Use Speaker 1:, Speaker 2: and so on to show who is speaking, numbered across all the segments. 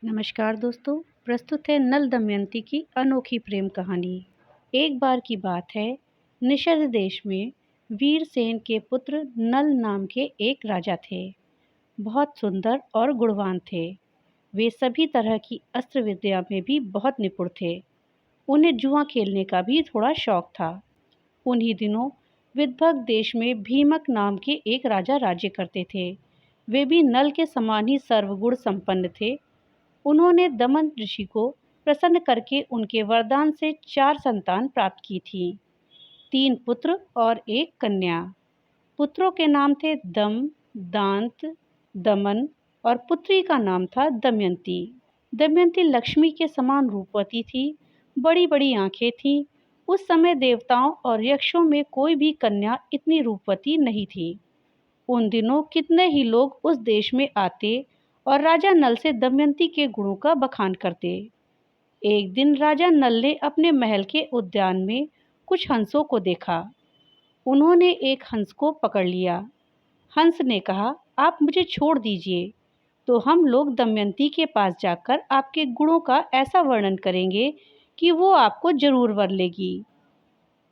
Speaker 1: नमस्कार दोस्तों। प्रस्तुत है नल दमयंती की अनोखी प्रेम कहानी। एक बार की बात है, निषद देश में वीरसेन के पुत्र नल नाम के एक राजा थे। बहुत सुंदर और गुणवान थे। वे सभी तरह की अस्त्र विद्या में भी बहुत निपुण थे। उन्हें जुआ खेलने का भी थोड़ा शौक था। उन्हीं दिनों विदर्भ देश में भीमक नाम के एक राजा राज्य करते थे। वे भी नल के समान ही सर्वगुण संपन्न थे। उन्होंने दमन ऋषि को प्रसन्न करके उनके वरदान से 4 संतान प्राप्त की थी, 3 पुत्र और 1 कन्या। पुत्रों के नाम थे दम, दांत, दमन और पुत्री का नाम था दमयंती। दमयंती लक्ष्मी के समान रूपवती थी, बड़ी-बड़ी आंखें थीं। उस समय देवताओं और यक्षों में कोई भी कन्या इतनी रूपवती नहीं थी। उन दिनों कितने ही लोग उस देश में आते और राजा नल से दमयंती के गुणों का बखान करते। एक दिन राजा नल ने अपने महल के उद्यान में कुछ हंसों को देखा। उन्होंने एक हंस को पकड़ लिया। हंस ने कहा, आप मुझे छोड़ दीजिए, तो हम लोग दमयंती के पास जाकर आपके गुणों का ऐसा वर्णन करेंगे कि वो आपको जरूर वर लेगी।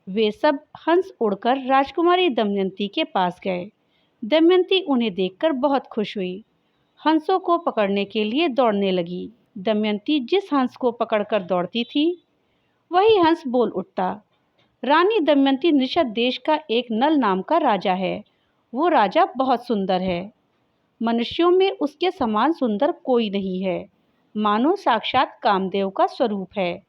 Speaker 1: वे सब हंस उड़कर राजकुमारी दमयंती के पास गए। दमयंती उन्हें देखकर बहुत खुश हुई। हंसों को पकड़ने के लिए दौड़ने लगी। दमयंती जिस हंस को पकड़कर दौड़ती थी, वही हंस बोल उठता। रानी दमयंती निषद देश का एक नल नाम का राजा है। वो राजा बहुत सुंदर है। मनुष्यों में उसके समान सुंदर कोई नहीं है। मानो साक्षात कामदेव का स्वरूप है।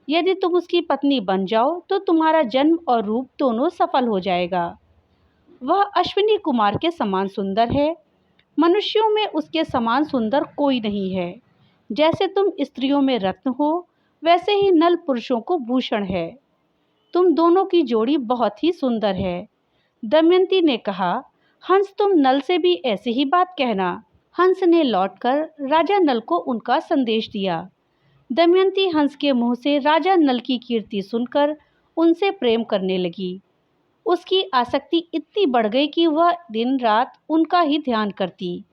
Speaker 1: यदि तुम उसकी पत्नी बन जाओ तो तुम्हारा जन्म और रूप दोनों सफल हो जाएगा। वह अश्विनी कुमार के समान सुंदर है। मनुष्यों में उसके समान सुंदर कोई नहीं है। जैसे तुम स्त्रियों में रत्न हो, वैसे ही नल पुरुषों को भूषण है। तुम दोनों की जोड़ी बहुत ही सुंदर है। दमयंती ने कहा, हंस तुम नल से भी ऐसी ही बात कहना। हंस ने लौटकर राजा नल को उनका संदेश दिया। दमयंती हंस के मुंह से राजा नल की कीर्ति सुनकर उनसे प्रेम करने लगी। उसकी आसक्ति इतनी बढ़ गई कि वह दिन रात उनका ही ध्यान करती।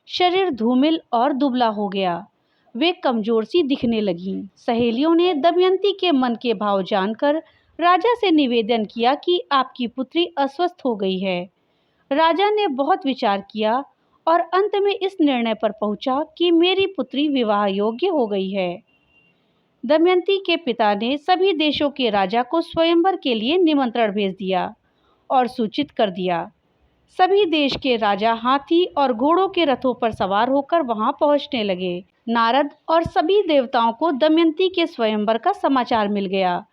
Speaker 1: शरीर धूमिल और दुबला हो गया। वे कमजोर सी दिखने लगीं। सहेलियों ने दमयंती के मन के भाव जानकर राजा से निवेदन किया कि आपकी पुत्री अस्वस्थ हो गई है। राजा ने बहुत विचार किया और अंत में इस निर्णय पर पहुंचा कि मेरी पुत्री विवाह योग्य हो गई है। दमयंती के पिता ने सभी देशों के राजा को स्वयंवर के लिए निमंत्रण भेज दिया और सूचित कर दिया। सभी देश के राजा हाथी और घोड़ों के रथों पर सवार होकर वहां पहुंचने लगे। नारद और सभी देवताओं को दमयंती के स्वयंवर का समाचार मिल गया।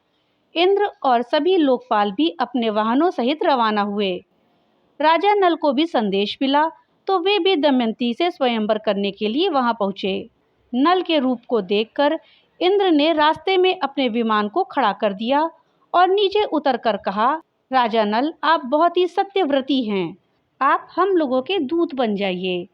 Speaker 1: इंद्र और सभी लोकपाल भी अपने वाहनों सहित रवाना हुए। राजा नल को भी संदेश मिला, तो वे भी दमयंती से स्वयंवर करने के लिए वहां पहुंचे। नल के रूप को देखकर इंद्र ने रास्ते में अपने विमान को खड़ा कर दिया और नीचे उतरकर कहा, राजा नल, आप बहुत ही सत्यव्रती हैं। आप हम लोगों के दूत बन जाइए।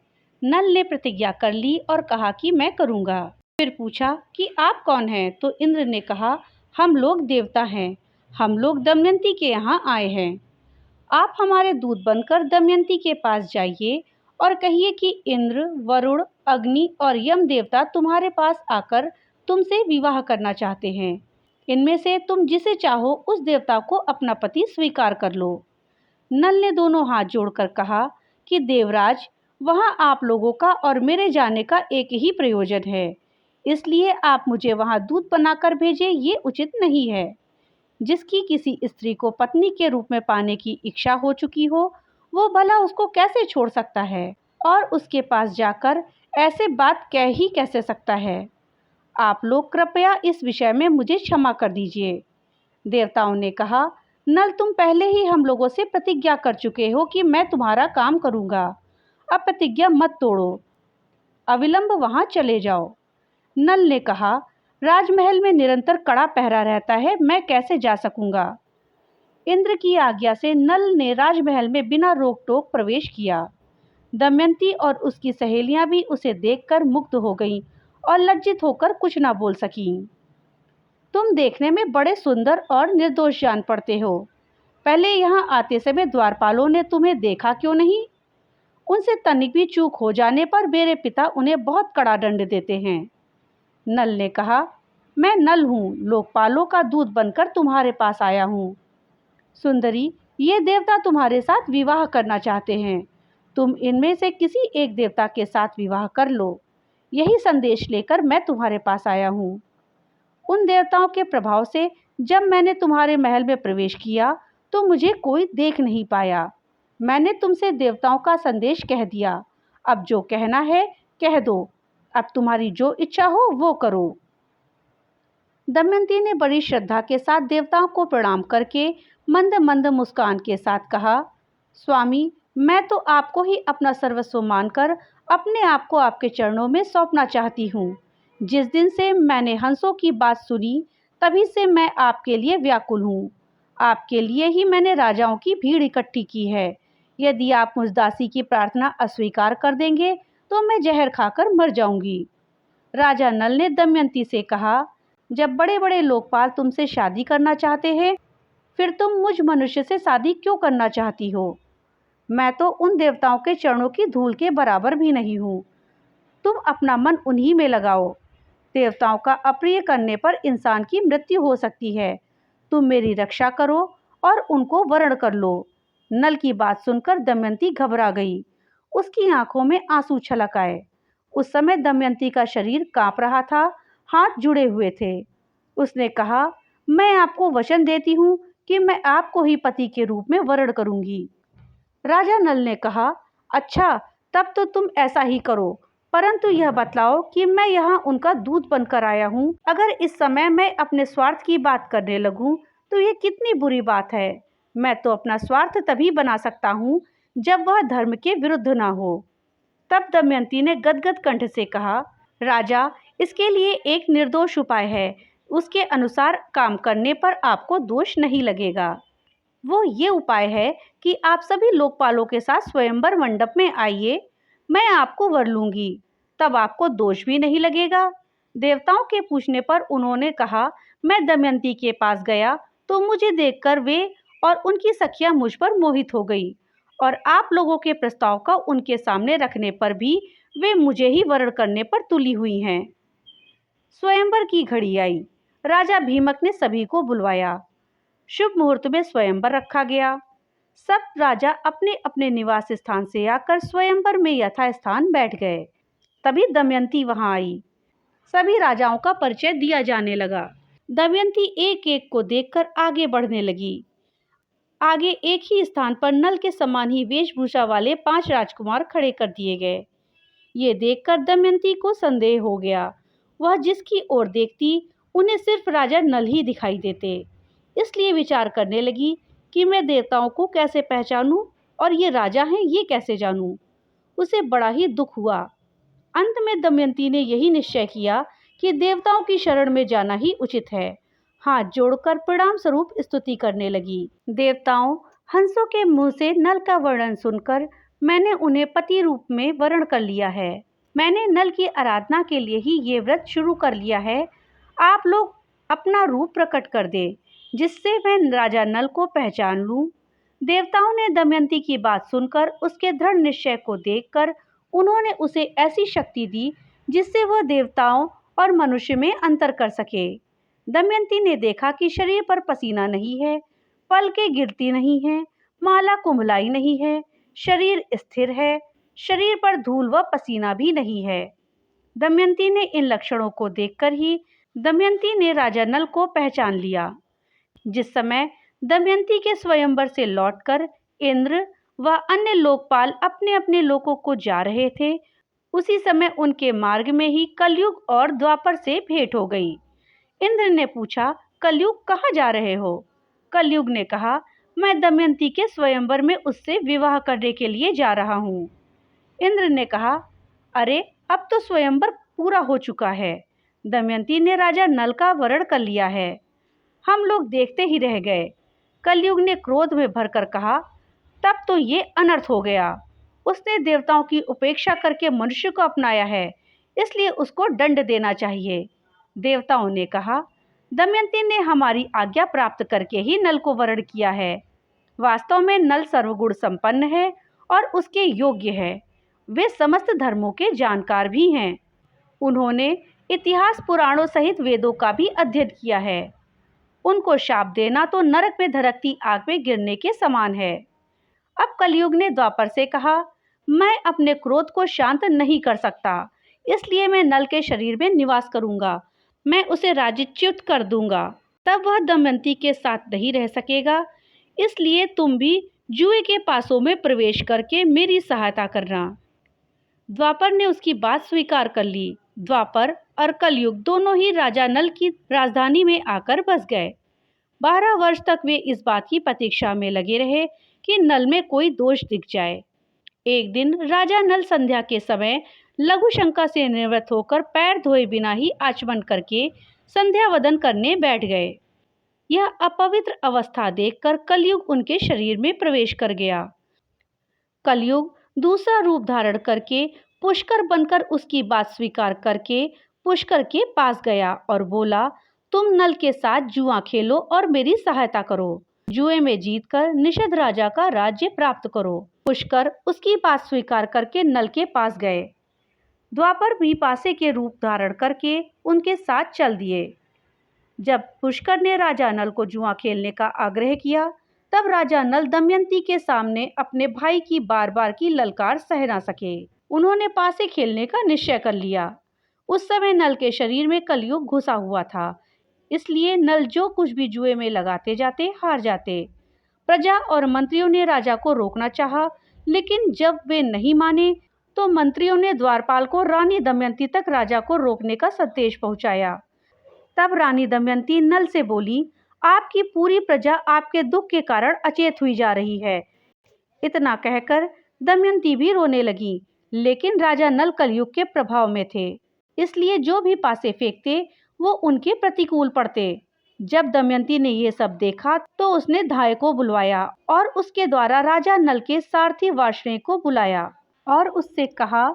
Speaker 1: नल ने प्रतिज्ञा कर ली और कहा कि मैं करूंगा। फिर पूछा कि आप कौन हैं? तो इंद्र ने कहा, हम लोग देवता हैं। हम लोग दमयंती के यहाँ आए हैं। आप हमारे दूत बनकर दमयंती के पास जाइए और कहिए कि इंद्र, वरुण, अग्नि और यम देवता तुम्हारे पास आकर तुमसे विवाह करना चाहते हैं। इनमें से तुम जिसे चाहो उस देवता को अपना पति स्वीकार कर लो। नल ने दोनों हाथ जोड़कर कहा कि देवराज, वहां आप लोगों का और मेरे जाने का एक ही प्रयोजन है, इसलिए आप मुझे वहां दूत बनाकर भेजें, ये उचित नहीं है। जिसकी किसी स्त्री को पत्नी के रूप में पाने की इच्छा हो चुकी हो, वो भला उसको कैसे छोड़ सकता है और उसके पास जाकर ऐसे बात कह ही कैसे सकता है। आप लोग कृपया इस विषय में मुझे क्षमा कर दीजिए। देवताओं ने कहा, नल, तुम पहले ही हम लोगों से प्रतिज्ञा कर चुके हो कि मैं तुम्हारा काम करूंगा। अब प्रतिज्ञा मत तोड़ो, अविलंब वहां चले जाओ। नल ने कहा, राजमहल में निरंतर कड़ा पहरा रहता है, मैं कैसे जा सकूंगा। इंद्र की आज्ञा से नल ने राजमहल में बिना रोक टोक प्रवेश किया। दमयंती और उसकी सहेलियां भी उसे देखकर मुग्ध हो गईं और लज्जित होकर कुछ ना बोल सकीं। तुम देखने में बड़े सुंदर और निर्दोष जान पड़ते हो। पहले यहाँ आते समय द्वारपालों ने तुम्हें देखा क्यों नहीं? उनसे तनिक भी चूक हो जाने पर मेरे पिता उन्हें बहुत कड़ा दंड देते हैं। नल ने कहा, मैं नल हूँ, लोकपालों का दूत बनकर तुम्हारे पास आया हूँ। सुंदरी, ये देवता तुम्हारे साथ विवाह करना चाहते हैं। तुम इनमें से किसी एक देवता के साथ विवाह कर लो। यही संदेश लेकर मैं तुम्हारे पास आया हूँ। उन देवताओं के प्रभाव से जब मैंने तुम्हारे महल में प्रवेश किया तो मुझे कोई देख नहीं पाया। मैंने तुमसे देवताओं का संदेश कह दिया। अब जो कहना है कह दो। अब तुम्हारी जो इच्छा हो वो करो। दमयंती ने बड़ी श्रद्धा के साथ देवताओं को प्रणाम करके मंद मंद मुस्कान के साथ कहा, स्वामी, मैं तो आपको ही अपना सर्वस्व मानकर अपने आप को आपके चरणों में सौंपना चाहती हूँ। जिस दिन से मैंने हंसों की बात सुनी तभी से मैं आपके लिए व्याकुल हूँ। आपके लिए ही मैंने राजाओं की भीड़ इकट्ठी की है। यदि आप मुझ दासी की प्रार्थना अस्वीकार कर देंगे तो मैं जहर खाकर मर जाऊंगी। राजा नल ने दमयंती से कहा, जब बड़े बड़े लोकपाल तुमसे शादी करना चाहते हैं फिर तुम मुझ मनुष्य से शादी क्यों करना चाहती हो? मैं तो उन देवताओं के चरणों की धूल के बराबर भी नहीं हूँ। तुम अपना मन उन्हीं में लगाओ। देवताओं का अप्रिय करने पर इंसान की मृत्यु हो सकती है। तुम मेरी रक्षा करो और उनको वरण कर लो। नल की बात सुनकर दमयंती घबरा गई। उसकी आंखों में आंसू छलक आए। उस समय दमयंती का शरीर कांप रहा था, हाथ जुड़े हुए थे। उसने कहा, मैं आपको वचन देती हूँ कि मैं आपको ही पति के रूप में वरण करूंगी। राजा नल ने कहा, अच्छा, तब तो तुम ऐसा ही करो, परंतु यह बतलाओ कि मैं यहाँ उनका दूत बनकर आया हूँ। अगर इस समय मैं अपने स्वार्थ की बात करने लगूं तो ये कितनी बुरी बात है। मैं तो अपना स्वार्थ तभी बना सकता हूँ जब वह धर्म के विरुद्ध ना हो। तब दमयंती ने गदगद कंठ से कहा, राजा, इसके लिए एक निर्दोष उपाय है। उसके अनुसार काम करने पर आपको दोष नहीं लगेगा। वो ये उपाय है कि आप सभी लोकपालों के साथ स्वयंवर मंडप में आइए। मैं आपको वर लूंगी, तब आपको दोष भी नहीं लगेगा। देवताओं के पूछने पर उन्होंने कहा, मैं दमयंती के पास गया तो मुझे देखकर वे और उनकी सखियां मुझ पर मोहित हो गई और आप लोगों के प्रस्ताव का उनके सामने रखने पर भी वे मुझे ही वरण करने पर तुली हुई हैं। स्वयंवर की घड़ी आई। राजा भीमक ने सभी को बुलवाया। शुभ मुहूर्त में स्वयंवर रखा गया। सब राजा अपने अपने निवास स्थान से आकर स्वयंवर में यथास्थान बैठ गए। तभी दमयंती वहां आई। सभी राजाओं का परिचय दिया जाने लगा। दमयंती एक एक को देखकर आगे बढ़ने लगी। आगे एक ही स्थान पर नल के समान ही वेशभूषा वाले 5 राजकुमार खड़े कर दिए गए। ये देखकर दमयंती को संदेह हो गया। वह जिसकी ओर देखती उन्हें सिर्फ राजा नल ही दिखाई देते। इसलिए विचार करने लगी कि मैं देवताओं को कैसे पहचानूं और ये राजा हैं ये कैसे जानूं। उसे बड़ा ही दुख हुआ। अंत में दमयंती ने यही निश्चय किया कि देवताओं की शरण में जाना ही उचित है। हाथ जोड़कर प्रणाम स्वरूप स्तुति करने लगी। देवताओं, हंसों के मुंह से नल का वर्णन सुनकर मैंने उन्हें पति रूप में वरण कर लिया है। मैंने नल की आराधना के लिए ही ये व्रत शुरू कर लिया है। आप लोग अपना रूप प्रकट कर दे जिससे मैं राजा नल को पहचान लूं। देवताओं ने दमयंती की बात सुनकर उसके दृढ़ निश्चय को देखकर उन्होंने उसे ऐसी शक्ति दी जिससे वह देवताओं और मनुष्य में अंतर कर सके। दमयंती ने देखा कि शरीर पर पसीना नहीं है, पलकें गिरती नहीं हैं, माला कुंभलाई नहीं है, शरीर स्थिर है, शरीर पर धूल व पसीना भी नहीं है। दमयंती ने इन लक्षणों को देखकर ही दमयंती ने राजा नल को पहचान लिया। जिस समय दमयंती के स्वयंवर से लौटकर इंद्र व अन्य लोकपाल अपने अपने लोकों को जा रहे थे, उसी समय उनके मार्ग में ही कलयुग और द्वापर से भेंट हो गई। इंद्र ने पूछा, कलयुग कहाँ जा रहे हो? कलयुग ने कहा, मैं दमयंती के स्वयंवर में उससे विवाह करने के लिए जा रहा हूँ। इंद्र ने कहा, अरे, अब तो स्वयंवर पूरा हो चुका है। दमयंती ने राजा नल का वरण कर लिया है। हम लोग देखते ही रह गए। कलयुग ने क्रोध में भरकर कहा, तब तो ये अनर्थ हो गया। उसने देवताओं की उपेक्षा करके मनुष्य को अपनाया है, इसलिए उसको दंड देना चाहिए। देवताओं ने कहा, दमयंती ने हमारी आज्ञा प्राप्त करके ही नल को वरण किया है। वास्तव में नल सर्वगुण संपन्न है और उसके योग्य है। वे समस्त धर्मों के जानकार भी हैं। उन्होंने इतिहास पुराणों सहित वेदों का भी अध्ययन किया है। उनको शाप देना तो नरक में धधकती आग में गिरने के समान है। अब कलयुग ने द्वापर से कहा, मैं अपने क्रोध को शांत नहीं कर सकता, इसलिए मैं नल के शरीर में निवास करूंगा। मैं उसे राज्यच्युत कर दूंगा, तब वह दमयंती के साथ नहीं रह सकेगा। इसलिए तुम भी जुए के पासों में प्रवेश करके मेरी सहायता करना। द्वापर ने उसकी बात स्वीकार कर ली। द्वापर और कलयुग दोनों ही राजा नल की राजधानी में आकर बस गए। 12 वर्ष तक वे इस बात की प्रतीक्षा में लगे रहे कि नल में कोई दोष दिख जाए। एक दिन राजा नल संध्या के समय लघु शंका से निवृत्त होकर पैर धोए बिना ही आचमन करके संध्या वदन करने बैठ गए। यह अपवित्र अवस्था देखकर कलयुग उनके शरीर में प्रवेश कर गया। कलयुग दूसरा रूप धारण करके पुष्कर बनकर उसकी बात स्वीकार करके पुष्कर के पास गया और बोला, तुम नल के साथ जुआ खेलो और मेरी सहायता करो। जुए में जीतकर निषद राजा का राज्य प्राप्त करो। पुष्कर उसकी बात स्वीकार करके नल के पास गए। द्वापर भी पासे के रूप धारण करके उनके साथ चल दिए। जब पुष्कर ने राजा नल को जुआ खेलने का आग्रह किया, तब राजा नल दमयंती के सामने अपने भाई की बार बार की ललकार सह ना सके। उन्होंने पासे खेलने का निश्चय कर लिया। उस समय नल के शरीर में कलयुग घुसा हुआ था, इसलिए नल जो कुछ भी जुए में लगाते जाते हार जाते। प्रजा और मंत्रियों ने राजा को रोकना चाहा, लेकिन जब वे नहीं माने तो मंत्रियों ने द्वारपाल को रानी दमयंती तक राजा को रोकने का संदेश पहुंचाया। तब रानी दमयंती नल से बोली, आपकी पूरी प्रजा आपके दुख के कारण अचेत हुई जा रही है। इतना कहकर दमयंती भी रोने लगी, लेकिन राजा नल कलयुग के प्रभाव में थे, इसलिए जो भी पासे फेंकते वो उनके प्रतिकूल पड़ते। जब दमयंती ने ये सब देखा तो उसने धाय को बुलवाया और उसके द्वारा राजा नल के सारथी वार्ष्णेय को बुलाया और उससे कहा,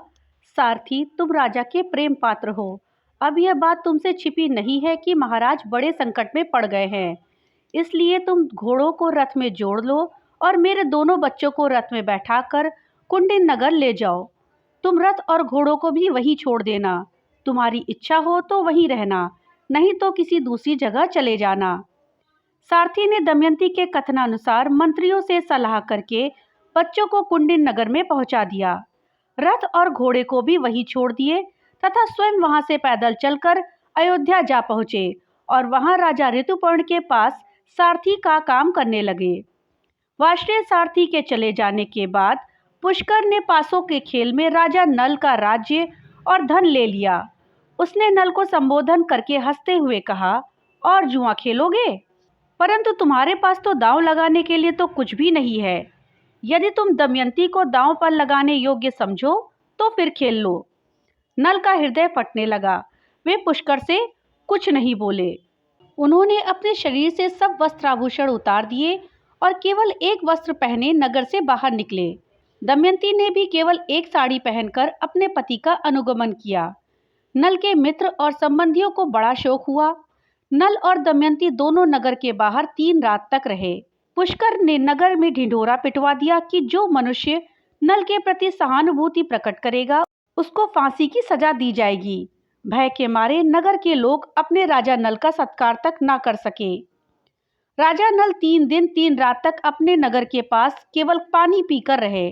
Speaker 1: सारथी, तुम राजा के प्रेम पात्र हो। अब यह बात तुमसे छिपी नहीं है कि महाराज बड़े संकट में पड़ गए हैं, इसलिए तुम घोड़ों को रथ में जोड़ लो और मेरे दोनों बच्चों को रथ में बैठाकर कुंडिन नगर ले जाओ। तुम रथ और घोड़ों को भी वहीं छोड़ देना। तुम्हारी इच्छा हो तो वहीं रहना, नहीं तो किसी दूसरी जगह चले जाना। सारथी ने दमयंती के कथनानुसार मंत्रियों से सलाह करके बच्चों को कुंडिन नगर में पहुंचा दिया। रथ और घोड़े को भी वहीं छोड़ दिए तथा स्वयं वहां से पैदल चलकर अयोध्या जा पहुंचे और वहां राजा ऋतुपर्ण के पास सारथी का काम करने लगे। वार्ष्णेय सारथी के चले जाने के बाद पुष्कर ने पासों के खेल में राजा नल का राज्य और धन ले लिया। उसने नल को संबोधन करके हंसते हुए कहा, और जुआ खेलोगे? परंतु तुम्हारे पास तो दांव लगाने के लिए तो कुछ भी नहीं है। यदि तुम दमयंती को दांव पर लगाने योग्य समझो तो फिर खेल लो। नल का हृदय फटने लगा। वे पुष्कर से कुछ नहीं बोले। उन्होंने अपने शरीर से सब वस्त्राभूषण उतार दिए और केवल एक वस्त्र पहने नगर से बाहर निकले। दमयंती ने भी केवल एक साड़ी पहनकर अपने पति का अनुगमन किया। नल के मित्र और संबंधियों को बड़ा शोक हुआ। नल और दमयंती दोनों नगर के बाहर 3 रात तक रहे। पुष्कर ने नगर में ढिंढोरा पिटवा दिया कि जो मनुष्य नल के प्रति सहानुभूति प्रकट करेगा उसको फांसी की सजा दी जाएगी। भय के मारे नगर के लोग अपने राजा नल का सत्कार तक ना कर सके। राजा नल 3 दिन 3 रात तक अपने नगर के पास केवल पानी पीकर रहे।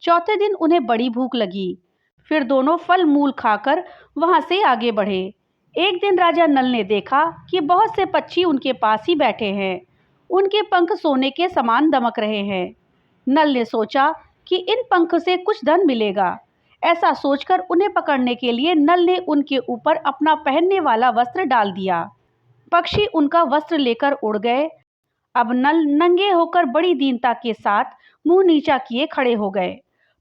Speaker 1: चौथे दिन उन्हें बड़ी भूख लगी। फिर दोनों फल मूल खाकर वहां से आगे बढ़े। एक दिन राजा नल ने देखा कि बहुत से पक्षी उनके पास ही बैठे हैं। उनके पंख सोने के समान दमक रहे हैं। नल ने सोचा कि इन पंख से कुछ धन मिलेगा। ऐसा सोचकर उन्हें पकड़ने के लिए नल ने उनके ऊपर अपना पहनने वाला वस्त्र डाल दिया। पक्षी उनका वस्त्र लेकर उड़ गए। अब नल नंगे होकर बड़ी दीनता के साथ मुंह नीचा किए खड़े हो गए।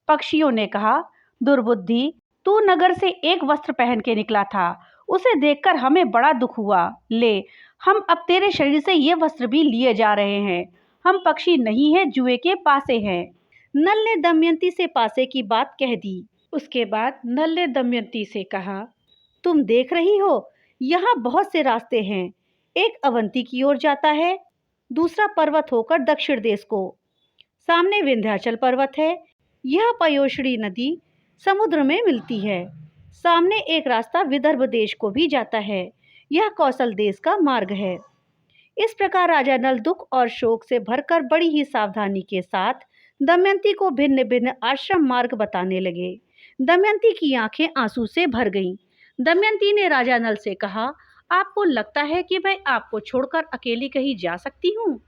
Speaker 1: पक्षियों ने कहा, दुर्बुद्धि, तू नगर से एक वस्त्र पहन के निकला था, उसे देखकर हमें बड़ा दुख हुआ। ले, हम अब तेरे शरीर से ये वस्त्र भी लिए जा रहे हैं। हम पक्षी नहीं हैं, जुए के पासे हैं। नल ने दमयंती से पासे की बात कह दी। उसके बाद नल ने दमयंती से कहा, तुम देख रही हो, यहाँ बहुत से रास्ते हैं। एक अवंती की ओर जाता है, दूसरा पर्वत होकर दक्षिण देश को। सामने विंध्याचल पर्वत है। यह पयोष्णी नदी समुद्र में मिलती है। सामने एक रास्ता विदर्भ देश को भी जाता है। यह कौशल देश का मार्ग है। इस प्रकार राजा नल दुख और शोक से भरकर बड़ी ही सावधानी के साथ दमयंती को भिन्न भिन्न आश्रम मार्ग बताने लगे। दमयंती की आंखें आंसू से भर गईं। दमयंती ने राजा नल से कहा, आपको लगता है कि मैं आपको छोड़कर अकेली कहीं जा सकती हूँ?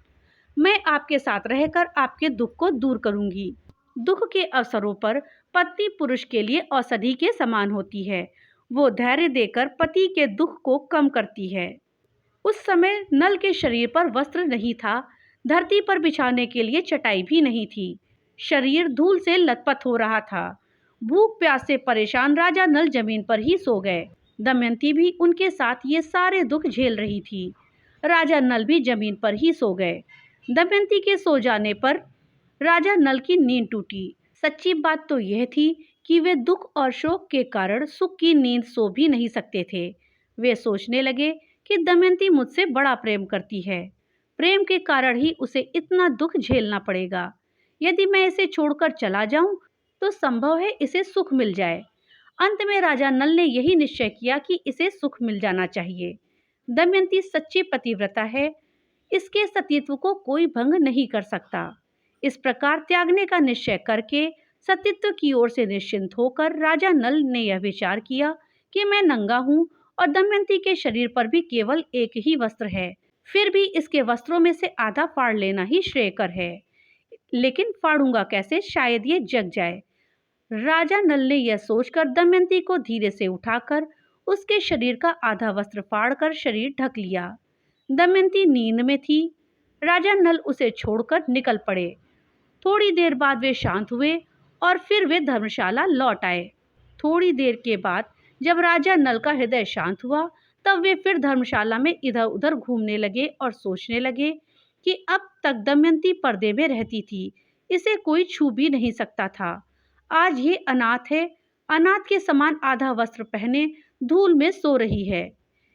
Speaker 1: मैं आपके साथ रहकर आपके दुख को दूर करूंगी। दुख के अवसरों पर पत्नी पुरुष के लिए औषधि के समान होती है। वो धैर्य देकर पति के दुख को कम करती है। उस समय नल के शरीर पर वस्त्र नहीं था, धरती पर बिछाने के लिए चटाई भी नहीं थी। शरीर धूल से लथपथ हो रहा था। भूख प्यास से परेशान राजा नल जमीन पर ही सो गए। दमयंती भी उनके साथ ये सारे दुख झेल रही थी। राजा नल भी जमीन पर ही सो गए। दमयंती के सो जाने पर राजा नल की नींद टूटी। सच्ची बात तो यह थी कि वे दुख और शोक के कारण सुख की नींद सो भी नहीं सकते थे। वे सोचने लगे कि दमयंती मुझसे बड़ा प्रेम करती है। प्रेम के कारण ही उसे इतना दुख झेलना पड़ेगा। यदि मैं इसे छोड़कर चला जाऊं तो संभव है इसे सुख मिल जाए। अंत में राजा नल ने यही निश्चय किया कि इसे सुख मिल जाना चाहिए। दमयंती सच्ची पतिव्रता है, इसके सतीत्व को कोई भंग नहीं कर सकता। इस प्रकार त्यागने का निश्चय करके सतीत्व की ओर से निश्चिंत होकर राजा नल ने यह विचार किया कि मैं नंगा हूँ और दमयंती के शरीर पर भी केवल एक ही वस्त्र है। फिर भी इसके वस्त्रों में से आधा फाड़ लेना ही श्रेयकर है। लेकिन फाड़ूंगा कैसे, शायद ये जग जाए। राजा नल ने यह सोचकर दमयंती को धीरे से उठाकर उसके शरीर का आधा वस्त्र फाड़कर शरीर ढक लिया। दमयंती नींद में थी। राजा नल उसे छोड़कर निकल पड़े। थोड़ी देर बाद वे शांत हुए और फिर वे धर्मशाला लौट आए। थोड़ी देर के बाद जब राजा नल का हृदय शांत हुआ, तब वे फिर धर्मशाला में इधर उधर घूमने लगे और सोचने लगे कि अब तक दमयंती पर्दे में रहती थी, इसे कोई छू भी नहीं सकता था। आज ये अनाथ है, अनाथ के समान आधा वस्त्र पहने धूल में सो रही है।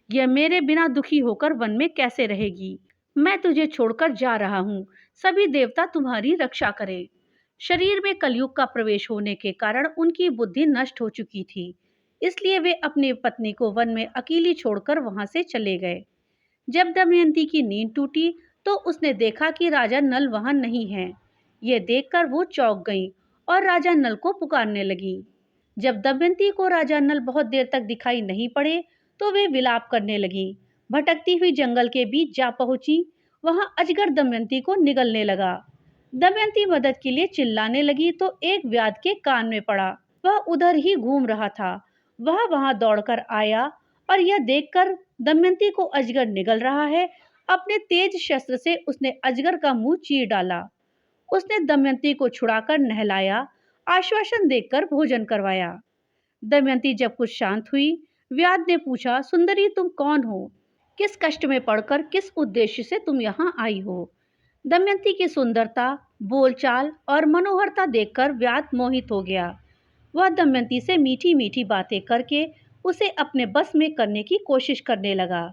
Speaker 1: यह मेरे बिना दुखी होकर वन में कैसे रहेगी? मैं तुझे छोड़कर जा रहा हूँ, सभी देवता तुम्हारी रक्षा करें। शरीर में कलयुग का प्रवेश होने के कारण उनकी बुद्धि नष्ट हो चुकी थी, इसलिए वे अपनी पत्नी को वन में अकेली छोड़कर वहां से चले गए। जब दमयंती की नींद टूटी तो उसने देखा कि राजा नल वहां नहीं है। यह देखकर वो चौंक गई और राजा नल को पुकारने लगी। जब दमयंती को राजा नल बहुत देर तक दिखाई नहीं पड़े तो वे विलाप करने लगी। भटकती हुई जंगल के बीच जा पहुंची। वहां अजगर दमयंती को निगलने लगा। दमयंती मदद के लिए चिल्लाने लगी तो एक व्याध के कान में पड़ा। वह उधर ही घूम रहा था। वह वहां दौड़कर आया और यह देखकर दमयंती को अजगर निगल रहा है, अपने तेज शस्त्र से उसने अजगर का मुंह चीर डाला। उसने दमयंती को छुड़ाकर नहलाया, आश्वासन देकर भोजन करवाया। दमयंती जब कुछ शांत हुई, व्याध ने पूछा, सुंदरी तुम कौन हो? किस कष्ट में पड़कर किस उद्देश्य से तुम यहाँ आई हो? दमयंती की सुंदरता, बोलचाल और मनोहरता देखकर व्याध मोहित हो गया। वह दमयंती से मीठी मीठी बातें करके उसे अपने बस में करने की कोशिश करने लगा।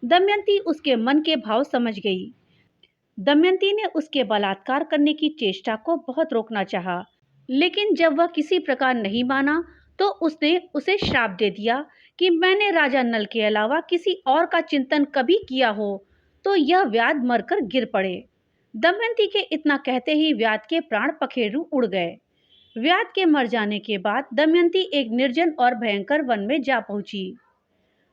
Speaker 1: दमयंती उसके मन के भाव समझ गई। दमयंती ने उसके बलात्कार करने की चेष्टा को बहुत रोकना चाहा, लेकिन जब वह किसी प्रकार नहीं माना तो उसने उसे श्राप दे दिया कि मैंने राजा नल के अलावा किसी और का चिंतन कभी किया हो तो यह व्याध मरकर गिर पड़े। दमयंती के इतना कहते ही व्याध के प्राण पखेरु उड़ गए। व्याध के मर जाने के बाद दमयंती एक निर्जन और भयंकर वन में जा पहुंची।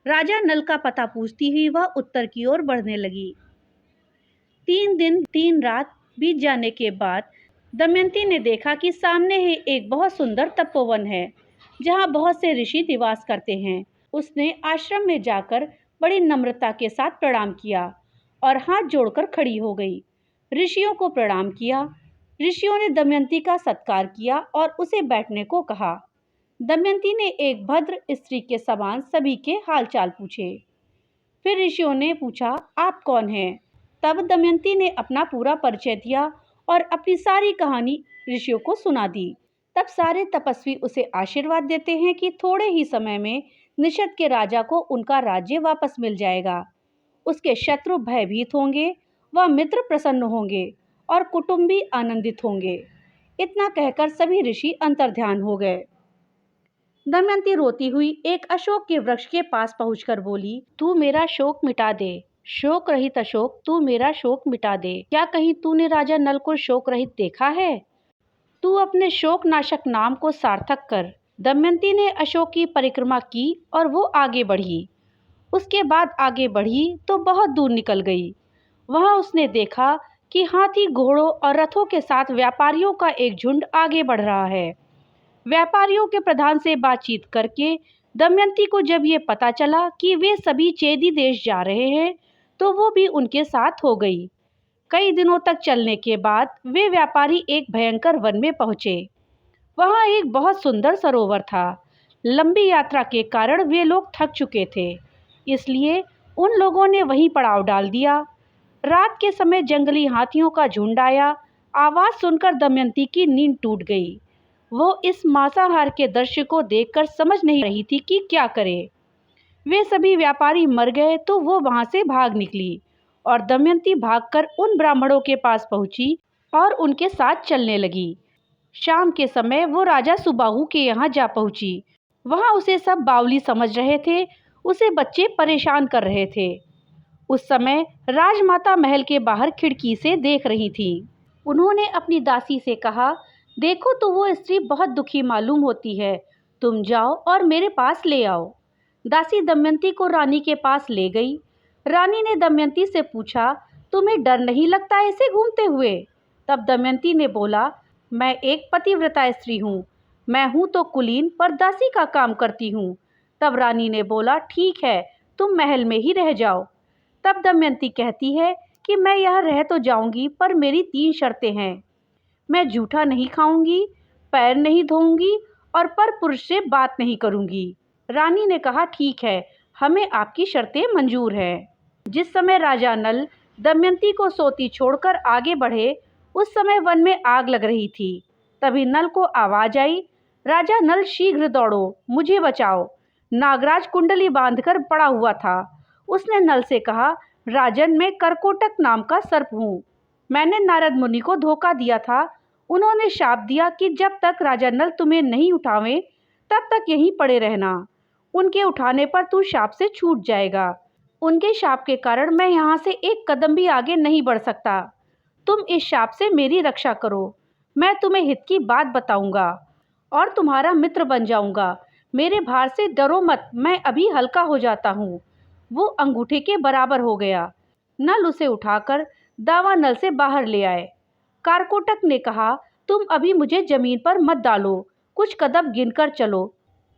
Speaker 1: राजा नल का पता पूछती हुई वह उत्तर की ओर बढ़ने लगी। 3 दिन 3 रात बीत जाने के बाद दमयंती ने देखा कि सामने ही एक बहुत सुंदर तपोवन है, जहाँ बहुत से ऋषि निवास करते हैं। उसने आश्रम में जाकर बड़ी नम्रता के साथ प्रणाम किया और हाथ जोड़कर खड़ी हो गई। ऋषियों को प्रणाम किया। ऋषियों ने दमयंती का सत्कार किया और उसे बैठने को कहा। दमयंती ने एक भद्र स्त्री के समान सभी के हालचाल पूछे। फिर ऋषियों ने पूछा, आप कौन हैं? तब दमयंती ने अपना पूरा परिचय दिया और अपनी सारी कहानी ऋषियों को सुना दी। तब सारे तपस्वी उसे आशीर्वाद देते हैं कि थोड़े ही समय में निषद के राजा को उनका राज्य वापस मिल जाएगा। उसके शत्रु भयभीत होंगे, वह मित्र प्रसन्न होंगे और कुटुंबी आनंदित होंगे। इतना कहकर सभी ऋषि अंतर्ध्यान हो गए। दमयंती रोती हुई एक अशोक के वृक्ष के पास पहुंचकर बोली, तू मेरा शोक मिटा दे, शोक रहित अशोक, तू मेरा शोक मिटा दे। क्या कहीं तूने राजा नल को शोक रहित देखा है? तू अपने शोक नाशक नाम को सार्थक कर। दमयंती ने अशोक की परिक्रमा की और वो आगे बढ़ी। उसके बाद आगे बढ़ी तो बहुत दूर निकल गई। वहां उसने देखा कि हाथी, घोड़ों और रथों के साथ व्यापारियों का एक झुंड आगे बढ़ रहा है। व्यापारियों के प्रधान से बातचीत करके दमयंती को जब ये पता चला कि वे सभी चेदी देश जा रहे हैं, तो वो भी उनके साथ हो गई। कई दिनों तक चलने के बाद वे व्यापारी एक भयंकर वन में पहुंचे। वहां एक बहुत सुंदर सरोवर था। लंबी यात्रा के कारण वे लोग थक चुके थे, इसलिए उन लोगों ने वहीं पड़ाव डाल दिया। रात के समय जंगली हाथियों का झुंड आया। आवाज सुनकर दमयंती की नींद टूट गई। वो इस मांसाहार के दृश्य को देखकर समझ नहीं रही थी कि क्या करे। वे सभी व्यापारी मर गए तो वो वहां से भाग निकली और दमयंती भागकर उन ब्राह्मणों के पास पहुंची और उनके साथ चलने लगी। शाम के समय वो राजा सुबाहु के यहाँ जा पहुंची। वहां उसे सब बावली समझ रहे थे। उसे बच्चे परेशान कर रहे थे। उस समय राजमाता महल के बाहर खिड़की से देख रही थी। उन्होंने अपनी दासी से कहा, देखो तो वो स्त्री बहुत दुखी मालूम होती है, तुम जाओ और मेरे पास ले आओ। दासी दमयंती को रानी के पास ले गई। रानी ने दमयंती से पूछा, तुम्हें डर नहीं लगता ऐसे घूमते हुए? तब दमयंती ने बोला, मैं एक पतिव्रता स्त्री हूँ। मैं हूँ तो कुलीन, पर दासी का काम करती हूँ। तब रानी ने बोला, ठीक है, तुम महल में ही रह जाओ। तब दमयंती कहती है कि मैं यहाँ रह तो जाऊंगी, पर मेरी 3 शर्तें हैं। मैं जूठा नहीं खाऊंगी, पैर नहीं धोऊंगी और पर पुरुष से बात नहीं करूंगी। रानी ने कहा, ठीक है, हमें आपकी शर्तें मंजूर हैं। जिस समय राजा नल दमयंती को सोती छोड़कर आगे बढ़े, उस समय वन में आग लग रही थी। तभी नल को आवाज आई, राजा नल शीघ्र दौड़ो, मुझे बचाओ। नागराज कुंडली बांधकर पड़ा हुआ था। उसने नल से कहा, राजन, मैं करकोटक नाम का सर्प हूँ। मैंने नारद मुनि को धोखा दिया था। उन्होंने शाप दिया कि जब तक राजा नल तुम्हें नहीं उठावे तब तक यहीं पड़े रहना। उनके उठाने पर तू शाप से छूट जाएगा। उनके शाप के कारण मैं यहाँ से एक कदम भी आगे नहीं बढ़ सकता। तुम इस शाप से मेरी रक्षा करो। मैं तुम्हें हित की बात बताऊंगा और तुम्हारा मित्र बन जाऊंगा। मेरे भार से डरो मत, मैं अभी हल्का हो जाता हूँ। वो अंगूठे के बराबर हो गया। नल उसे उठाकर दावानल से बाहर ले आए। कारकोटक ने कहा, तुम अभी मुझे जमीन पर मत डालो, कुछ कदम गिनकर चलो।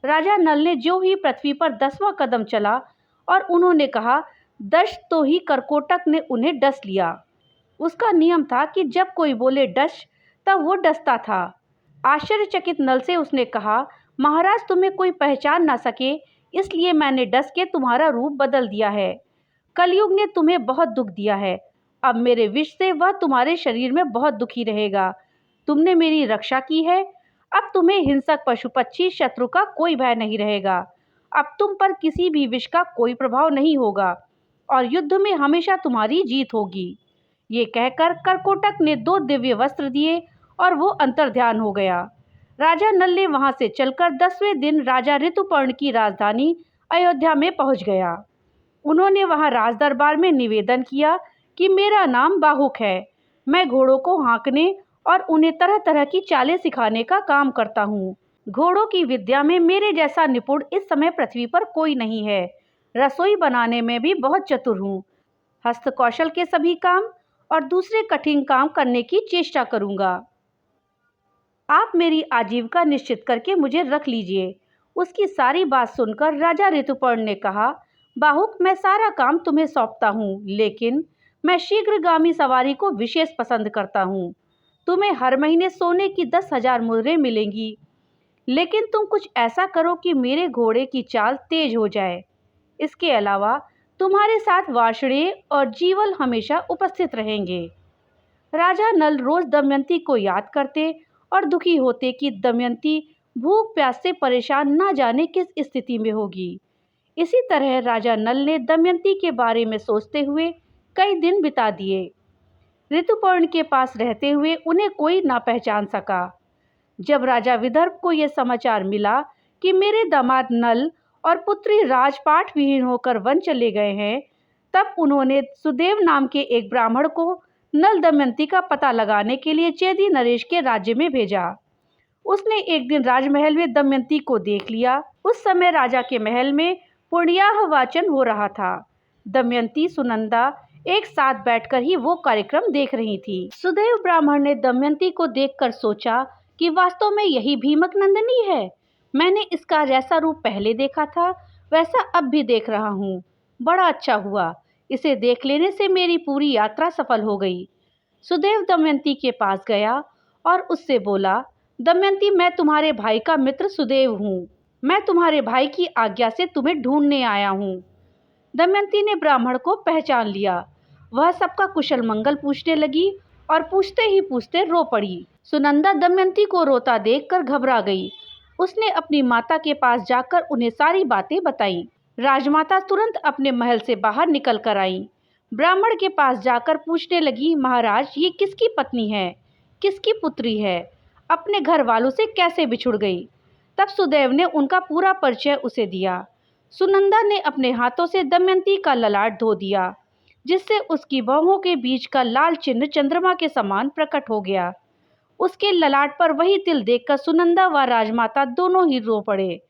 Speaker 1: राजा नल ने जो ही पृथ्वी पर 10वां कदम चला और उन्होंने कहा, 10 तो ही करकोटक ने उन्हें डस लिया। उसका नियम था कि जब कोई बोले डस, तब वो डसता था। आश्चर्यचकित नल से उसने कहा, महाराज, तुम्हें कोई पहचान ना सके इसलिए मैंने डस के तुम्हारा रूप बदल दिया है। कलयुग ने तुम्हें बहुत दुख दिया है। अब मेरे विष से वह तुम्हारे शरीर में बहुत दुखी रहेगा। तुमने मेरी रक्षा की है। अब तुम्हें हिंसक पशु पक्षी शत्रु का कोई भय नहीं रहेगा। अब तुम पर किसी भी विष का कोई प्रभाव नहीं होगा और युद्ध में हमेशा तुम्हारी जीत होगी। ये कहकर करकोटक ने 2 दिव्य वस्त्र दिए और वो अंतर्ध्यान हो गया। राजा नल ने वहां से चलकर 10वें दिन राजा ऋतुपर्ण की राजधानी अयोध्या में पहुंच गया। उन्होंने वहां राज दरबार में निवेदन किया कि मेरा नाम बाहुक है। मैं घोड़ों को हाँकने और उन्हें तरह तरह की चालें सिखाने का काम करता हूँ। घोड़ों की विद्या में मेरे जैसा निपुण इस समय पृथ्वी पर कोई नहीं है। रसोई बनाने में भी बहुत चतुर हूँ। हस्तकौशल के सभी काम और दूसरे कठिन काम करने की चेष्टा करूँगा। आप मेरी आजीविका निश्चित करके मुझे रख लीजिए। उसकी सारी बात सुनकर राजा ऋतुपर्ण ने कहा, बाहुक, मैं सारा काम तुम्हें सौंपता हूँ, लेकिन मैं शीघ्रगामी सवारी को विशेष पसंद करता हूँ। तुम्हें हर महीने सोने की 10,000 मुद्रें मिलेंगी, लेकिन तुम कुछ ऐसा करो कि मेरे घोड़े की चाल तेज हो जाए। इसके अलावा तुम्हारे साथ वार्ष्णेय और जीवल हमेशा उपस्थित रहेंगे। राजा नल रोज दमयंती को याद करते और दुखी होते कि दमयंती भूख प्यास से परेशान ना जाने किस स्थिति में होगी। इसी तरह राजा नल ने दमयंती के बारे में सोचते हुए कई दिन बिता दिए। ऋतुपर्ण के पास रहते हुए उन्हें कोई ना पहचान सका। जब राजा विदर्भ को यह समाचार मिला कि मेरे दामाद नल और पुत्री राजपाट विहीन होकर वन चले गए हैं, तब उन्होंने सुदेव नाम के एक ब्राह्मण को नल दमयंती का पता लगाने के लिए चेदी नरेश के राज्य में भेजा। उसने एक दिन राजमहल में दमयंती को देख लिया। उस समय राजा के महल में पुण्याह वाचन हो रहा था। दमयंती, सुनंदा एक साथ बैठकर ही वो कार्यक्रम देख रही थी। सुदेव ब्राह्मण ने दमयंती को देखकर सोचा कि वास्तव में यही भीमक नंदिनी है। मैंने इसका जैसा रूप पहले देखा था वैसा अब भी देख रहा हूँ। बड़ा अच्छा हुआ, इसे देख लेने से मेरी पूरी यात्रा सफल हो गई। सुदेव दमयंती के पास गया और उससे बोला, दमयंती, मैं तुम्हारे भाई का मित्र सुदेव हूँ। मैं तुम्हारे भाई की आज्ञा से तुम्हें ढूंढने आया हूँ। दमयंती ने ब्राह्मण को पहचान लिया। वह सबका कुशल मंगल पूछने लगी और पूछते ही पूछते रो पड़ी। सुनंदा दमयंती को रोता देखकर घबरा गई। उसने अपनी माता के पास जाकर उन्हें सारी बातें बताईं। राजमाता तुरंत अपने महल से बाहर निकल कर आईं। ब्राह्मण के पास जाकर पूछने लगी, महाराज, ये किसकी पत्नी है, किसकी पुत्री है, अपने घर वालों से कैसे बिछुड़ गई? तब सुदेव ने उनका पूरा परिचय उसे दिया। सुनंदा ने अपने हाथों से दमयंती का ललाट धो दिया, जिससे उसकी बाहों के बीच का लाल चिन्ह चंद्रमा के समान प्रकट हो गया। उसके ललाट पर वही तिल देखकर सुनंदा व राजमाता दोनों ही रो पड़े।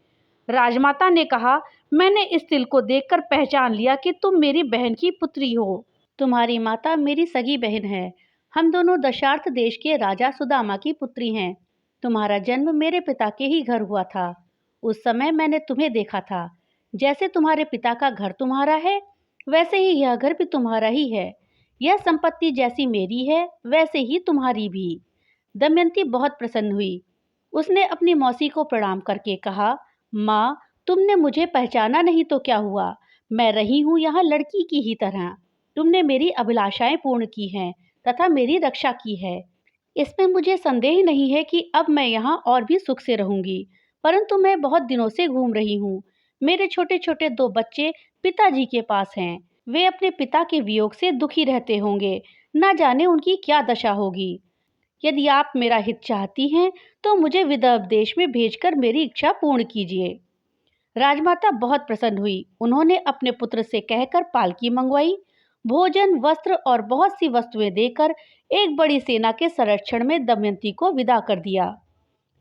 Speaker 1: राजमाता ने कहा, मैंने इस तिल को देखकर पहचान लिया कि तुम मेरी बहन की पुत्री हो। तुम्हारी माता मेरी सगी बहन है। हम दोनों दशार्थ देश के राजा सुदामा की पुत्री हैं। तुम्हारा जन्म मेरे पिता के ही घर हुआ था। उस समय मैंने तुम्हें देखा था। जैसे तुम्हारे पिता का घर तुम्हारा है, वैसे ही यह घर भी तुम्हारा ही है। यह संपत्ति जैसी मेरी है, वैसे ही तुम्हारी भी। दमयंती बहुत प्रसन्न हुई। उसने अपनी मौसी को प्रणाम करके कहा, माँ, तुमने मुझे पहचाना नहीं तो क्या हुआ? मैं रही हूँ यहाँ लड़की की ही तरह। तुमने मेरी अभिलाषाएं पूर्ण की हैं तथा मेरी रक्षा की है। इसमें मुझे संदेह नहीं है कि अब मैं यहाँ और भी सुख से रहूंगी। परंतु मैं बहुत दिनों से घूम रही हूँ। मेरे छोटे छोटे 2 बच्चे पिताजी के पास हैं। वे अपने पिता के वियोग से दुखी रहते होंगे। न जाने उनकी क्या दशा होगी। यदि आप मेरा हित चाहती हैं तो मुझे विदर्भ देश में भेजकर मेरी इच्छा पूर्ण कीजिए। राजमाता बहुत प्रसन्न हुई। उन्होंने अपने पुत्र से कहकर पालकी मंगवाई। भोजन, वस्त्र और बहुत सी वस्तुएं देकर एक बड़ी सेना के संरक्षण में दमयंती को विदा कर दिया।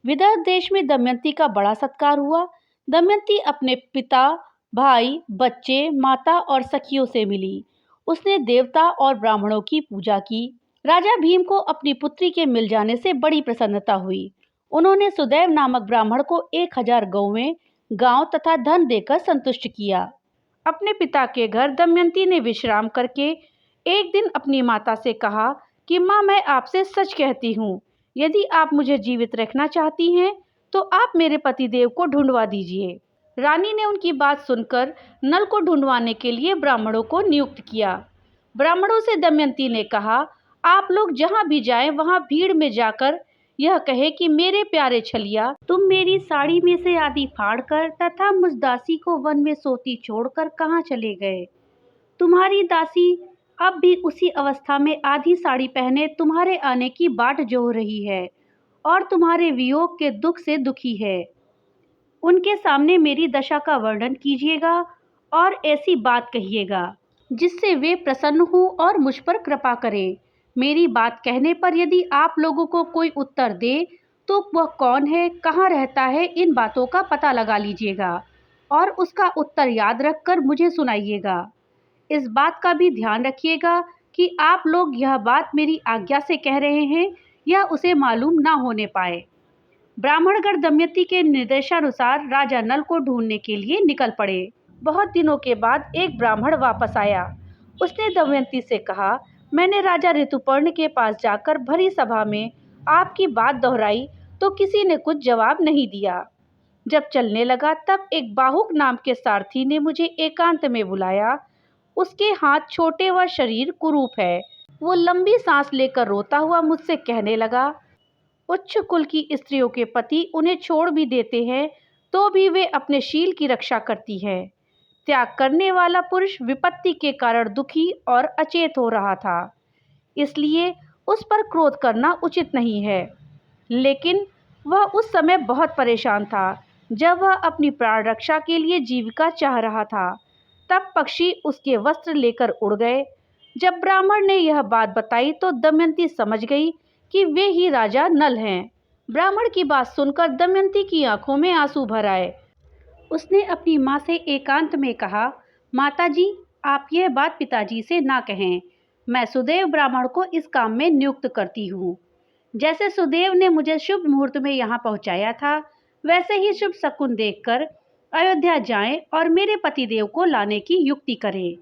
Speaker 1: विदर्भ देश में दमयंती का बड़ा सत्कार हुआ। दमयंती अपने पिता, भाई, बच्चे, माता और सखियों से मिली। उसने देवता और ब्राह्मणों की पूजा की। राजा भीम को अपनी पुत्री के मिल जाने से बड़ी प्रसन्नता हुई। उन्होंने सुदैव नामक ब्राह्मण को 1000 गौवें, गांव तथा धन देकर संतुष्ट किया। अपने पिता के घर दमयंती ने विश्राम करके एक दिन अपनी माता से कहा कि माँ, मैं आपसे सच कहती हूँ, यदि आप मुझे जीवित रखना चाहती हैं तो आप मेरे पतिदेव को ढूंढवा दीजिए। रानी ने उनकी बात सुनकर नल को ढूंढवाने के लिए ब्राह्मणों को नियुक्त किया। ब्राह्मणों से दमयंती ने कहा, आप लोग जहाँ भी जाएं वहाँ भीड़ में जाकर यह कहे कि मेरे प्यारे छलिया, तुम मेरी साड़ी में से आधी फाड़कर तथा मुझ दासी को वन में सोती छोड़कर कहाँ चले गए? तुम्हारी दासी अब भी उसी अवस्था में आधी साड़ी पहने तुम्हारे आने की बाट जोह रही है और तुम्हारे वियोग के दुख से दुखी है। उनके सामने मेरी दशा का वर्णन कीजिएगा और ऐसी बात कहिएगा जिससे वे प्रसन्न हों और मुझ पर कृपा करें। मेरी बात कहने पर यदि आप लोगों को कोई उत्तर दे तो वह कौन है, कहाँ रहता है, इन बातों का पता लगा लीजिएगा और उसका उत्तर याद रखकर मुझे सुनाइएगा। इस बात का भी ध्यान रखिएगा कि आप लोग यह बात मेरी आज्ञा से कह रहे हैं या उसे मालूम ना होने पाए। ब्राह्मणगण दमयंती के निर्देशानुसार राजा नल को ढूंढने के लिए निकल पड़े। बहुत दिनों के बाद एक ब्राह्मण वापस आया। उसने दमयंती से कहा, मैंने राजा ऋतुपर्ण के पास जाकर भरी सभा में आपकी बात दोहराई तो किसी ने कुछ जवाब नहीं दिया। जब चलने लगा तब एक बाहुक नाम के सारथी ने मुझे एकांत में बुलाया। उसके हाथ छोटे व शरीर कुरूप है। वो लंबी सांस लेकर रोता हुआ मुझसे कहने लगा, उच्च कुल की स्त्रियों के पति उन्हें छोड़ भी देते हैं तो भी वे अपने शील की रक्षा करती है। त्याग करने वाला पुरुष विपत्ति के कारण दुखी और अचेत हो रहा था, इसलिए उस पर क्रोध करना उचित नहीं है। लेकिन वह उस समय बहुत परेशान था। जब वह अपनी प्राण रक्षा के लिए जीविका चाह रहा था, तब पक्षी उसके वस्त्र लेकर उड़ गए। जब ब्राह्मण ने यह बात बताई तो दमयंती समझ गई कि वे ही राजा नल हैं। ब्राह्मण की बात सुनकर दमयंती की आंखों में आंसू भर आए। उसने अपनी माँ से एकांत में कहा, माताजी, आप यह बात पिताजी से ना कहें। मैं सुदेव ब्राह्मण को इस काम में नियुक्त करती हूँ। जैसे सुदेव ने मुझे शुभ मुहूर्त में यहाँ पहुँचाया था, वैसे ही शुभ शकुन देखकर अयोध्या जाएं और मेरे पतिदेव को लाने की युक्ति करें।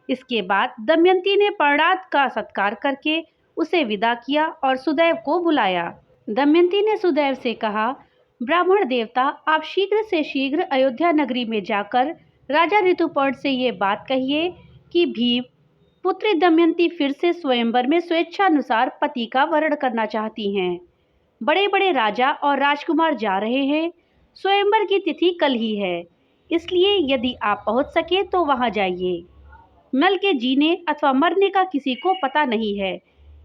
Speaker 1: इसके बाद दमयंती ने पर्णात का सत्कार करके उसे विदा किया और सुदैव को बुलाया। दमयंती ने सुदैव से कहा, ब्राह्मण देवता, आप शीघ्र से शीघ्र अयोध्या नगरी में जाकर राजा ऋतुपर्ण से ये बात कहिए कि भीम पुत्री दमयंती फिर से स्वयंवर में स्वेच्छानुसार पति का वरण करना चाहती हैं। बड़े बड़े राजा और राजकुमार जा रहे हैं। स्वयंवर की तिथि कल ही है, इसलिए यदि आप पहुंच सके तो वहां जाइए। नल के जीने अथवा मरने का किसी को पता नहीं है,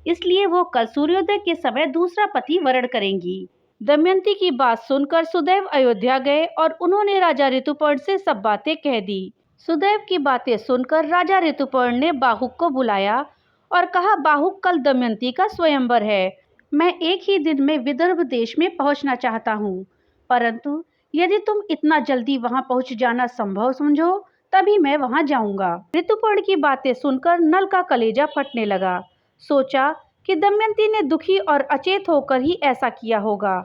Speaker 1: इसलिए वो कल सूर्योदय के समय दूसरा पति वरण करेंगी। दमयंती की बात सुनकर सुदैव अयोध्या गए और उन्होंने राजा ऋतुपर्ण से सब बातें कह दी। सुदैव की बातें सुनकर राजा ऋतुपर्ण ने बाहुक को बुलाया और कहा, बाहुक, कल दमयंती का स्वयंवर है। मैं एक ही दिन में विदर्भ देश में पहुंचना चाहता हूं, परंतु यदि तुम इतना जल्दी वहां पहुंच जाना संभव समझो, तभी मैं वहां जाऊंगा। ऋतुपर्ण की बातें सुनकर नल का कलेजा फटने लगा। सोचा कि दमयंती ने दुखी और अचेत होकर ही ऐसा किया होगा।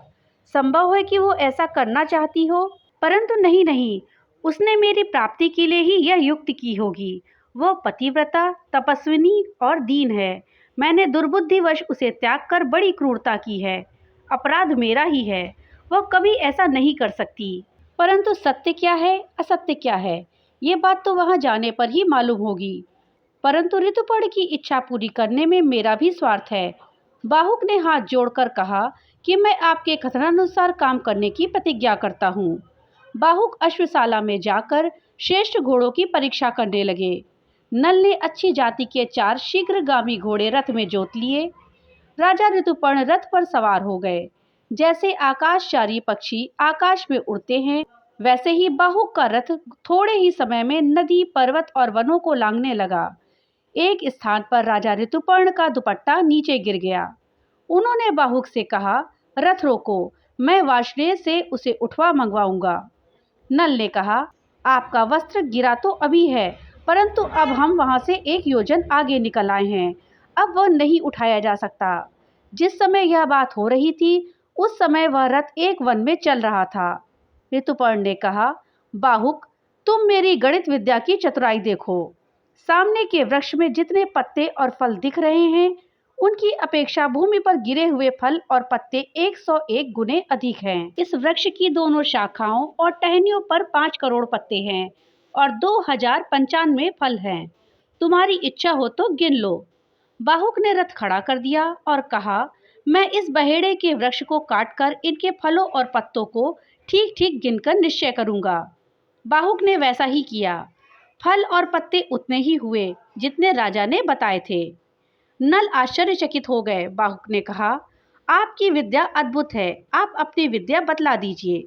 Speaker 1: संभव है कि वो ऐसा करना चाहती हो, परंतु नहीं नहीं, उसने मेरी प्राप्ति के लिए ही यह युक्ति की होगी। वो पतिव्रता, तपस्विनी और दीन है। मैंने दुर्बुद्धिवश उसे त्याग कर बड़ी क्रूरता की है। अपराध मेरा ही है। वह कभी ऐसा नहीं कर सकती। परंतु सत्य क्या है, असत्य क्या है, ये बात तो वहां जाने पर ही मालूम होगी। परंतु ऋतुपर्ण की इच्छा पूरी करने में मेरा भी स्वार्थ है। बाहुक ने हाथ जोड़कर कहा कि मैं आपके कथनानुसार काम करने की प्रतिज्ञा करता हूँ। बाहुक अश्वशाला में जाकर श्रेष्ठ घोड़ों की परीक्षा करने लगे। नल ने अच्छी जाति के 4 शीघ्रगामी घोड़े रथ में जोत लिए। राजा ऋतुपर्ण रथ पर सवार हो गए। जैसे आकाशचारी पक्षी आकाश में उड़ते हैं, वैसे ही बाहुक का रथ थोड़े ही समय में नदी, पर्वत और वनों को लांघने लगा। एक स्थान पर राजा ऋतुपर्ण का दुपट्टा नीचे गिर गया। उन्होंने बाहुक से कहा, रथ रोको, मैं वार्ष्णेय से उसे उठवा मंगवाऊंगा। नल ने कहा, आपका वस्त्र गिरा तो अभी है, परंतु अब हम वहां से 1 योजन आगे निकल आए हैं। अब वह नहीं उठाया जा सकता। जिस समय यह बात हो रही थी, उस समय वह रथ एक वन में चल रहा था। ऋतुपर्ण ने कहा, बाहुक, तुम मेरी गणित विद्या की चतुराई देखो। सामने के वृक्ष में जितने पत्ते और फल दिख रहे हैं, उनकी अपेक्षा भूमि पर गिरे हुए फल और पत्ते 101 गुने अधिक हैं। इस वृक्ष की दोनों शाखाओं और टहनियों पर 5 करोड़ पत्ते हैं और 2095 फल हैं। तुम्हारी इच्छा हो तो गिन लो। बाहुक ने रथ खड़ा कर दिया और कहा, मैं इस बहेड़े के वृक्ष को काटकर इनके फलों और पत्तों को ठीक ठीक गिनकर निश्चय करूंगा। बाहुक ने वैसा ही किया। फल और पत्ते उतने ही हुए जितने राजा ने बताए थे। नल आश्चर्यचकित हो गए। बाहुक ने कहा, आपकी विद्या अद्भुत है, आप अपनी विद्या बतला दीजिए।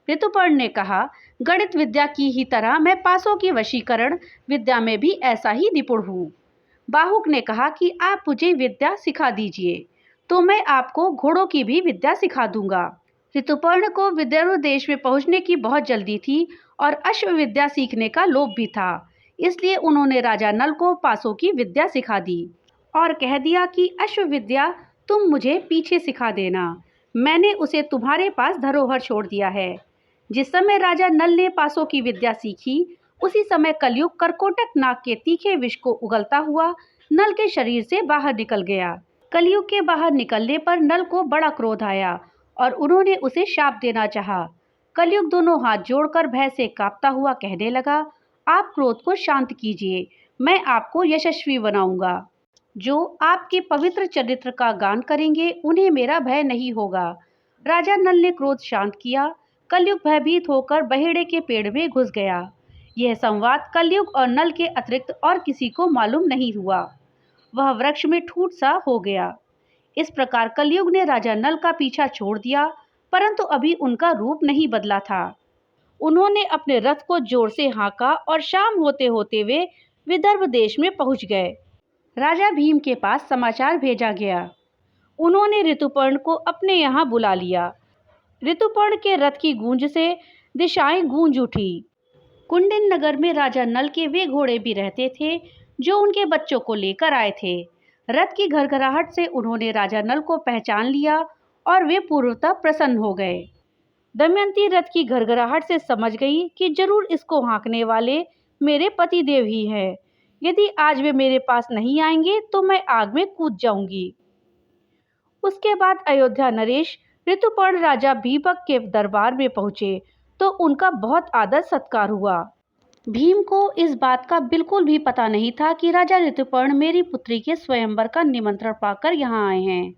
Speaker 1: ऋतुपर्ण ने कहा, गणित विद्या की ही तरह मैं पासों की वशीकरण विद्या में भी ऐसा ही निपुण हूँ। बाहुक ने कहा कि आप मुझे विद्या सिखा दीजिए, तो मैं आपको घोड़ों की भी विद्या सिखा दूंगा। ऋतुपर्ण को विदर्भ देश में पहुंचने की बहुत जल्दी थी और अश्व विद्या सीखने का लोभ भी था। इसलिए उन्होंने राजा नल को पासों की विद्या सिखा दी और कह दिया कि अश्व विद्या तुम मुझे पीछे सिखा देना। मैंने उसे तुम्हारे पास धरोहर छोड़ दिया है। जिस समय राजा नल ने पासों की विद्या सीखी, उसी समय कलयुग करकोटक नाग के तीखे विष को उगलता हुआ नल के शरीर से बाहर निकल गया। कलयुग के बाहर निकलने पर नल को बड़ा क्रोध आया और उन्होंने उसे शाप देना चाहा। कलयुग दोनों हाथ जोड़कर भय से कांपता हुआ कहने लगा, आप क्रोध को शांत कीजिए, मैं आपको यशस्वी बनाऊंगा। जो आपके पवित्र चरित्र का गान करेंगे, उन्हें मेरा भय नहीं होगा। राजा नल ने क्रोध शांत किया। कलयुग भयभीत होकर बहेड़े के पेड़ में घुस गया। यह संवाद कलयुग और नल के अतिरिक्त और किसी को मालूम नहीं हुआ। वह वृक्ष में ठूठ सा हो गया। इस प्रकार कलयुग ने राजा नल का पीछा छोड़ दिया, परंतु अभी उनका रूप नहीं बदला था। उन्होंने अपने रथ को जोर से हाँका और शाम होते होते वे विदर्भ देश में पहुंच गए। राजा भीम के पास समाचार भेजा गया। उन्होंने ऋतुपर्ण को अपने यहाँ बुला लिया। ऋतुपर्ण के रथ की गूंज से दिशाएं गूंज उठी। कुंडिन नगर में राजा नल के वे घोड़े भी रहते थे जो उनके बच्चों को लेकर आए थे। रथ की घरघराहट से उन्होंने राजा नल को पहचान लिया और वे पूर्णतः प्रसन्न हो गए। दमयंती रथ की घरघराहट से समझ गई कि जरूर इसको हाँकने वाले मेरे पतिदेव ही हैं। यदि आज वे मेरे पास नहीं आएंगे तो मैं आग में कूद जाऊंगी। उसके बाद अयोध्या नरेश ऋतुपर्ण राजा भीमक के दरबार में पहुंचे तो उनका बहुत आदर सत्कार हुआ। भीम को इस बात का बिल्कुल भी पता नहीं था कि राजा ऋतुपर्ण मेरी पुत्री के स्वयंवर का निमंत्रण पाकर यहाँ आए हैं।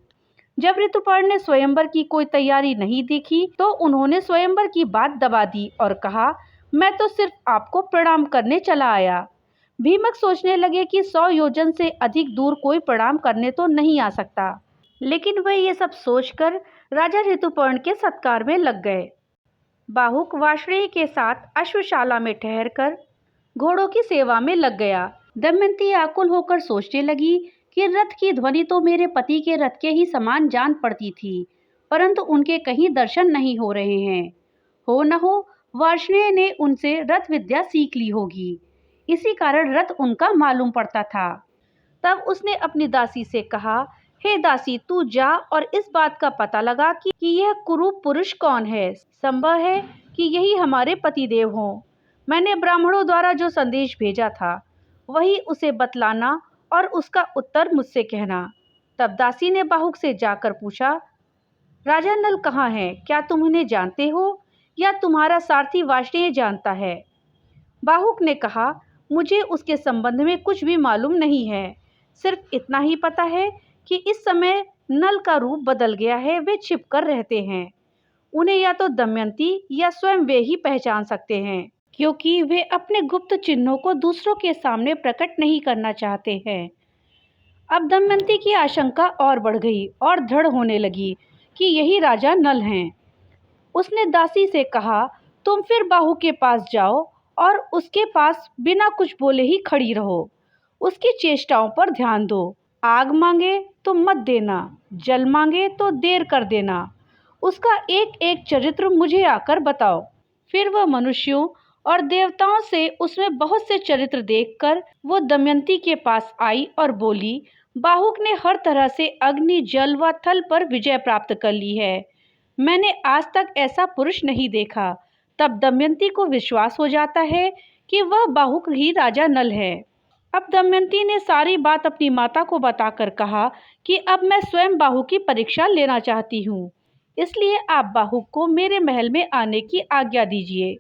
Speaker 1: जब ऋतुपर्ण ने स्वयंवर की कोई तैयारी नहीं देखी तो उन्होंने स्वयंवर की बात दबा दी और कहा, मैं तो सिर्फ आपको प्रणाम करने चला आया। भीमक सोचने लगे कि 100 योजन से अधिक दूर कोई प्रणाम करने तो नहीं आ सकता, लेकिन वे ये सब सोचकर राजा ऋतुपर्ण के सत्कार में लग गए। बाहुक वार्ष्णेय के साथ अश्वशाला में ठहरकर घोड़ों की सेवा में लग गया। दमयंती आकुल होकर सोचने लगी कि रथ की ध्वनि तो मेरे पति के रथ के ही समान जान पड़ती थी, परंतु उनके कहीं दर्शन नहीं हो रहे हैं। हो न हो वार्ष्णेय ने उनसे रथ विद्या सीख ली होगी, इसी कारण रथ उनका मालूम पड़ता था। तब उसने अपनी दासी से कहा, हे दासी, तू जा और इस बात का पता लगा कि यह कुरूप पुरुष कौन है। संभव है कि यही हमारे पतिदेव हों। मैंने ब्राह्मणों द्वारा जो संदेश भेजा था वही उसे बतलाना और उसका उत्तर मुझसे कहना। तब दासी ने बाहुक से जाकर पूछा, राजा नल कहाँ है? क्या तुम उन्हें जानते हो या तुम्हारा सारथी वार्ष्णेय जानता है? बाहुक ने कहा, मुझे उसके संबंध में कुछ भी मालूम नहीं है। सिर्फ इतना ही पता है कि इस समय नल का रूप बदल गया है। वे छिपकर रहते हैं। उन्हें या तो दमयंती या स्वयं वे ही पहचान सकते हैं, क्योंकि वे अपने गुप्त चिन्हों को दूसरों के सामने प्रकट नहीं करना चाहते हैं। अब दमयंती की आशंका और बढ़ गई और दृढ़ होने लगी कि यही राजा नल हैं। उसने दासी से कहा, तुम फिर बाहु के पास जाओ और उसके पास बिना कुछ बोले ही खड़ी रहो। उसकी चेष्टाओं पर ध्यान दो। आग मांगे तो मत देना, जल मांगे तो देर कर देना। उसका एक एक चरित्र मुझे आकर बताओ। फिर वह मनुष्यों और देवताओं से उसमें बहुत से चरित्र देखकर वो दमयंती के पास आई और बोली, बाहुक ने हर तरह से अग्नि, जल व थल पर विजय प्राप्त कर ली है। मैंने आज तक ऐसा पुरुष नहीं देखा। तब दमयंती को विश्वास हो जाता है कि वह बाहुक ही राजा नल है। अब दमयंती ने सारी बात अपनी माता को बताकर कहा कि अब मैं स्वयं बाहु की परीक्षा लेना चाहती हूँ, इसलिए आप बाहु को मेरे महल में आने की आज्ञा दीजिए।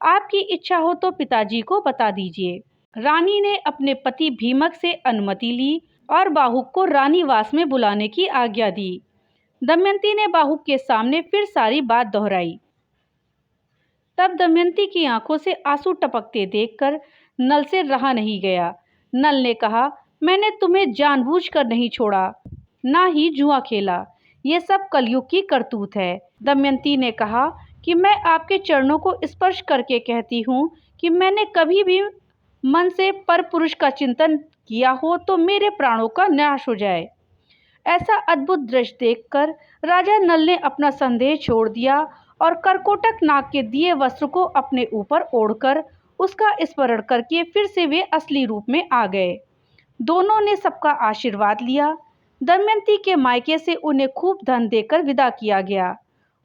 Speaker 1: आपकी इच्छा हो तो पिताजी को बता दीजिए। रानी ने अपने पति भीमक से अनुमति ली और बाहुक को रानीवास में बुलाने की आज्ञा दी। दमयंती ने बाहुक के सामने फिर सारी बात दोहराई। तब दमयंती की आंखों से आंसू टपकते देखकर नल से रहा नहीं गया। नल ने कहा, मैंने तुम्हें जानबूझकर नहीं छोड़ा, ना ही जुआ खेला। ये सब कलयुग की करतूत है। दमयंती ने कहा कि मैं आपके चरणों को स्पर्श करके कहती हूँ कि मैंने कभी भी मन से परपुरुष का चिंतन किया हो तो मेरे प्राणों का नाश हो जाए। ऐसा अद्भुत दृश्य देखकर राजा नल ने अपना संदेह छोड़ दिया और करकोटक नाग के दिए वस्त्र को अपने ऊपर ओढ़कर उसका स्मरण करके फिर से वे असली रूप में आ गए। दोनों ने सबका आशीर्वाद लिया। दमयंती के मायके से उन्हें खूब धन देकर विदा किया गया।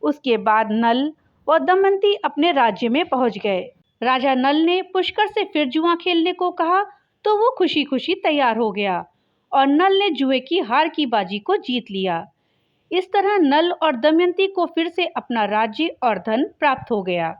Speaker 1: उसके बाद नल और दमयंती अपने राज्य में पहुंच गए। राजा नल ने पुष्कर से फिर जुआ खेलने को कहा तो वो खुशी खुशी तैयार हो गया और नल ने जुए की हार की बाजी को जीत लिया। इस तरह नल और दमयंती को फिर से अपना राज्य और धन प्राप्त हो गया।